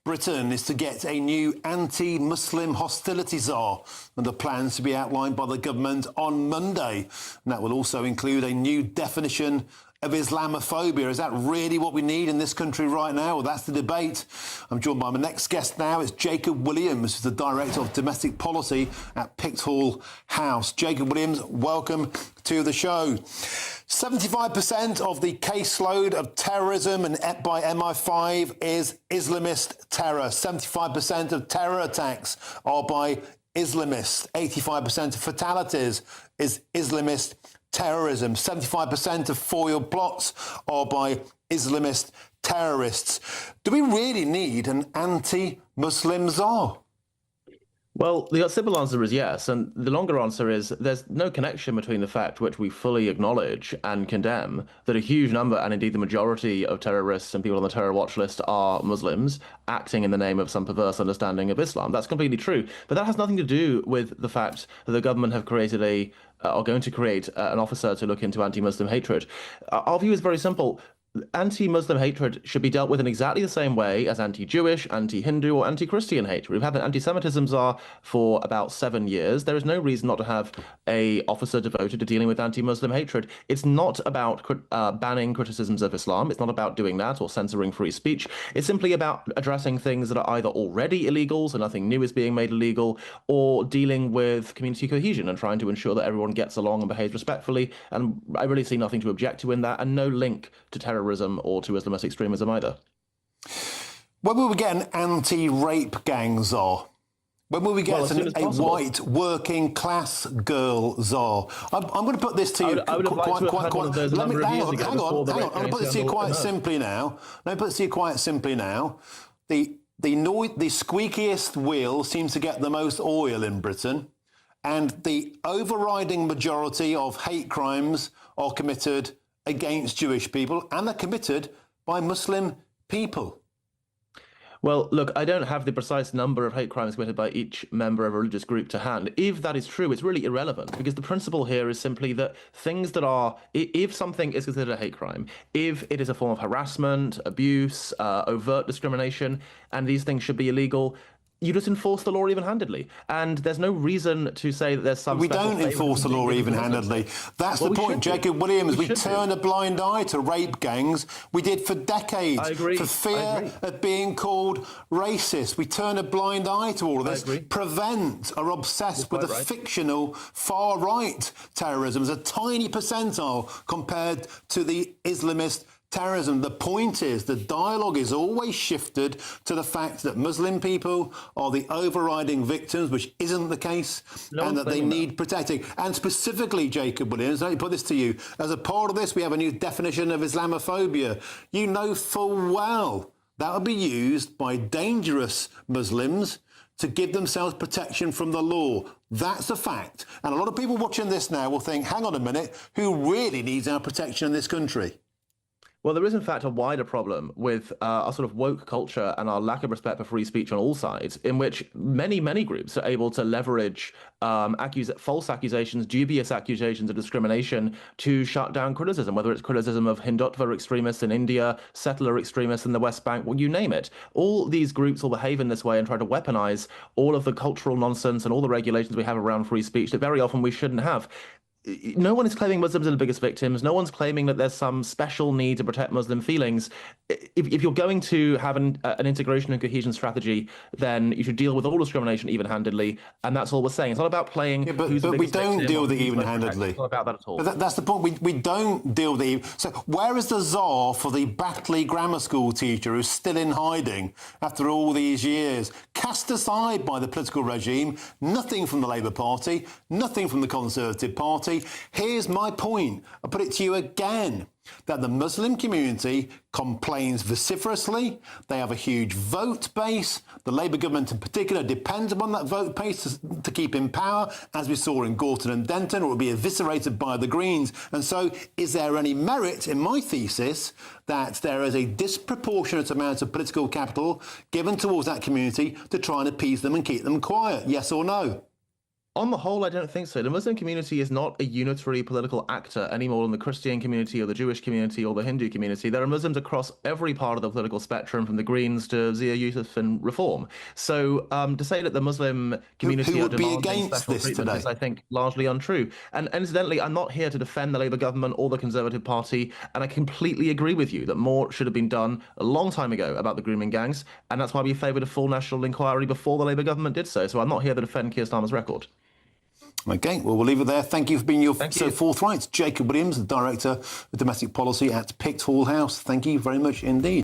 Britain is to get a new anti-Muslim hostility czar, and the plans to be outlined by the government on Monday. And that will also include a new definition of Islamophobia. Is that really what we need in this country right now? Well, that's the debate. I'm joined by my next guest now. It's Jacob Williams, who's the Director of Domestic Policy at Pickthall House. Jacob Williams, welcome to the show. 75% of the caseload of terrorism and by MI5 is Islamist terror. 75% of terror attacks are by Islamists. 85% of fatalities is Islamist terrorism. 75% of foiled plots are by Islamist terrorists. Do we really need an anti-Muslim czar? Well, the simple answer is yes, and the longer answer is there's no connection between the fact which we fully acknowledge and condemn that a huge number, and indeed the majority of terrorists and people on the terror watch list are Muslims acting in the name of some perverse understanding of Islam. That's completely true, but that has nothing to do with the fact that the government have created are going to create an officer to look into anti-Muslim hatred. Our view is very simple. Anti-Muslim hatred should be dealt with in exactly the same way as anti-Jewish, anti-Hindu, or anti-Christian hatred. We've had an anti-Semitism czar for about 7 years. There is no reason not to have an officer devoted to dealing with anti-Muslim hatred. It's not about banning criticisms of Islam. It's not about doing that or censoring free speech. It's simply about addressing things that are either already illegal, so nothing new is being made illegal, or dealing with community cohesion and trying to ensure that everyone gets along and behaves respectfully. And I really see nothing to object to in that, and no link to terrorism or to Islamist extremism either. When will we get an anti-rape gang czar? When will we get a white working class girl czar? I'm going to put this to you. I would have liked to have had one of those a number of years ago. Hang on. I'm going to put this to you quite simply now. The squeakiest wheel seems to get the most oil in Britain, and the overriding majority of hate crimes are committed against Jewish people, and they're committed by Muslim people. Well, look, I don't have the precise number of hate crimes committed by each member of a religious group to hand. If that is true, it's really irrelevant, because the principle here is simply that things that are, if something is considered a hate crime, if it is a form of harassment, abuse, overt discrimination, and these things should be illegal, you just enforce the law even-handedly. And there's no reason to say that there's some... We don't enforce the law even-handedly. That's the point, Jacob Williams. We turn a blind eye to rape gangs. We did for decades. I agree. For fear of being called racist. We turn a blind eye to all of this. Prevent are obsessed with the fictional far-right terrorism. There's a tiny percentile compared to the Islamist terrorism. The point is, the dialogue is always shifted to the fact that Muslim people are the overriding victims, which isn't the case, and that they need protecting. And specifically, Jacob Williams, let me put this to you. As a part of this, we have a new definition of Islamophobia. You know full well that will be used by dangerous Muslims to give themselves protection from the law. That's a fact. And a lot of people watching this now will think, hang on a minute, who really needs our protection in this country? Well, there is, in fact, a wider problem with our sort of woke culture and our lack of respect for free speech on all sides, in which many, many groups are able to leverage false accusations, dubious accusations of discrimination to shut down criticism, whether it's criticism of Hindutva extremists in India, settler extremists in the West Bank, well, you name it. All these groups will behave in this way and try to weaponize all of the cultural nonsense and all the regulations we have around free speech that very often we shouldn't have. No one is claiming Muslims are the biggest victims. No one's claiming that there's some special need to protect Muslim feelings. If you're going to have an integration and cohesion strategy, then you should deal with all discrimination even-handedly, and that's all we're saying. It's not about playing. Yeah, but we don't deal with it even-handedly. It's not about that at all. That's the point. We don't deal with it. So where is the czar for the Batley grammar school teacher who's still in hiding after all these years? Cast aside by the political regime, nothing from the Labour Party, nothing from the Conservative Party. Here's my point. I'll put it to you again, that the Muslim community complains vociferously. They have a huge vote base. The Labour government in particular depends upon that vote base to keep in power, as we saw in Gorton and Denton, or it will be eviscerated by the Greens. And so is there any merit in my thesis that there is a disproportionate amount of political capital given towards that community to try and appease them and keep them quiet? Yes or no? On the whole, I don't think so. The Muslim community is not a unitary political actor any more than the Christian community or the Jewish community or the Hindu community. There are Muslims across every part of the political spectrum, from the Greens to Zia Yusuf and Reform. So to say that the Muslim community Who are would be demanding against special this treatment today? is, I think, largely untrue. And incidentally, I'm not here to defend the Labour government or the Conservative Party, and I completely agree with you that more should have been done a long time ago about the grooming gangs, and that's why we favoured a full national inquiry before the Labour government did so. So I'm not here to defend Keir Starmer's record. Okay, well, we'll leave it there. Thank you for being Thank so you. forthright. Jacob Williams, the Director of Domestic Policy at Pickthall House. Thank you very much indeed.